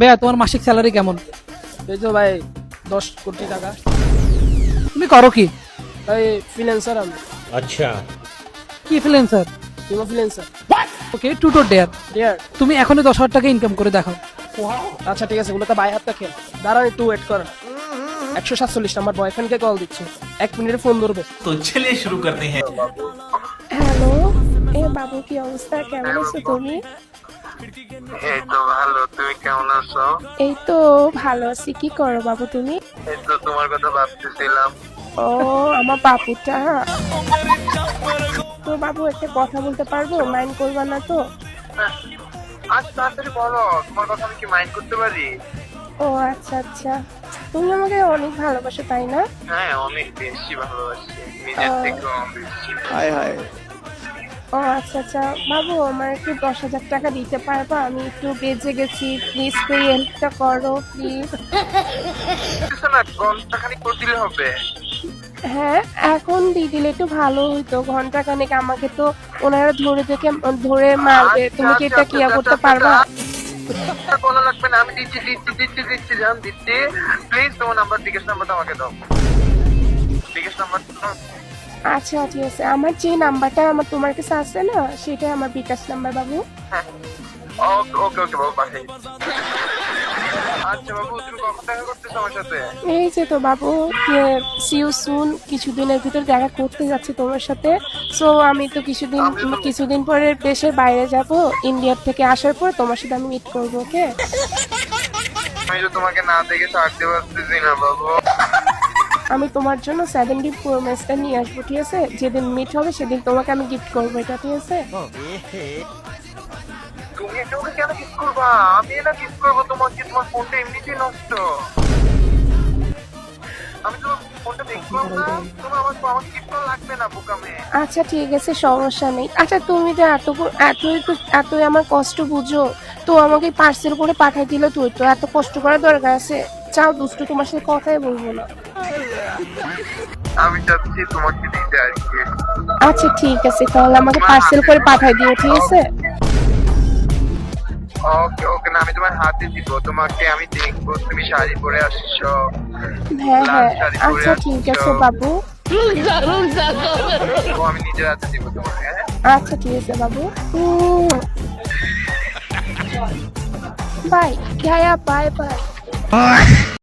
ভাইয়া তোমার মাসিক স্যালারি কেমন? এই তো ভাই 10 কোটি টাকা। তুমি করো কি? ভাই ফ্রিল্যান্সার আমি। अच्छा কি ফ্রিল্যান্সার? ইমো freelancer. Okay, tutor dare. Dear. তুমি এখনই 10,000 টাকা ইনকাম করে দেখাও। আচ্ছা ঠিক আছে, ওগুলো তো বাই হাতটা খেল। দাঁড়ান একটু ওয়েট কর। 147 নাম্বার বয়ফ্রেন্ডকে কল দিচ্ছি, 1 মিনিটে ফোন ধরবে। तो चलिए शुरू करते हैं। হ্যালো, এ বাবু কি অবস্থা, কেমন আছো তুমি? এই তো ভালো, তুমি কেমন আছো? এই তো ভালো আছি। কি করো বাবু তুমি? এই তো তোমার কথা ভাবতেছিলাম। ও আমার বাবুটা। তো বাবু একটা কথা বলতে পারবো, মাইন্ড করবা না তো? আচ্ছা তাড়াতাড়ি বলো, তোমার কথা আমি কি মাইন্ড করতে পারি? ও আচ্ছা আচ্ছা, তুমি আমাকে অনেক ভালোবাসো তাই না? হ্যাঁ অনেক বেশি ভালোবাসি, নিজের থেকেও বেশি। ও আচ্ছা আচ্ছা বাবু, আমার একটু 10,000 টাকা দিতে পারবা? আমি একটু বেঁচে গেছি, প্লিজ তুই হেল্পটা করো প্লিজ। কিছু না, ঘন্টাখানিক করে দিলে হবে। হ্যাঁ এখন দিয়ে দিলে একটু ভালো হইতো, ঘন্টা খানেক। আমাকে তো ওনারা ধরে মারবে, তুমি কি এটা ক্লিয়ার করতে পারবা? বলা লাগবে না, আমি দিচ্ছি দিচ্ছি দিচ্ছি দিচ্ছি জান দিচ্ছি। প্লিজ তোমার নাম্বার, বিকাশ নাম্বারটা আমাকে দাও। বিকাশ নাম্বার আচ্ছা ঠিক আছে, আমার যে নাম্বারটা আমার তোমার কাছে আছে না, সেটাই আমার বিকাশ নাম্বার বাবু। ওকে ওকে ওকে বাবু, পাঠাই। আচ্ছা বাবু, তুমি কখন দেখা করতেছো আমার সাথে? এই যে তো বাবু, সি ইউ সুন, কিছুদিনের ভিতর দেখা করতে যাচ্ছি তোমার সাথে। সো আমি তো কিছুদিন পরে দেশের বাইরে যাব, ইন্ডিয়ার থেকে আসার পর তোমার সাথে আমি মিট করবো। ওকে, আমি তো তোমাকে না দেখে থাকতে পারতেছি না বাবু। আমি তোমার জন্য 70 প্রো ম্যাক্সটা নিয়ে আসবো, ঠিক আছে? যেদিন মিট হবে সেদিন তোমাকে আমি গিফট করবো এটা, ঠিক আছে? তুমি ওকে কেন গিফট করবা? আমি এটা গিফট করবো তোমাকে, তোমার ফোনটা এমনিতেই নষ্ট। আমি তো ফোনটা দেখবো না, তোমার আমাকে গিফট করা লাগবে না বোকামে। আচ্ছা ঠিক আছে, সমস্যা নেই। আচ্ছা তুমি তো এতই আমার কষ্ট বুঝো, তো আমাকে পার্সেল করে পাঠিয়ে দিলে, তুই তো এত কষ্ট করার দরকার আছে? চাও দুষ্টু, তোমার সাথে কথাই বলবো না। আমি চাচ্ছি তোমাকে দিতে আজকে। আচ্ছা ঠিক আছে, তাহলে আমাকে পার্সেল করে পাঠিয়ে দিও, ঠিক আছে? ওকে ওকে, না আমি তোমার হাতে দিব, তোমাকে আমি দেখবো তুমি শাড়ি পরে আসছো। হ্যাঁ লাল হ্যাঁ, শাড়ি পরে আচ্ছা ঠিক আছে আসছো। বাবু। ও আমি নিজের হাতে দিব তোমাকে, হ্যাঁ? আচ্ছা ঠিক আছে বাবু। Bye, bye by.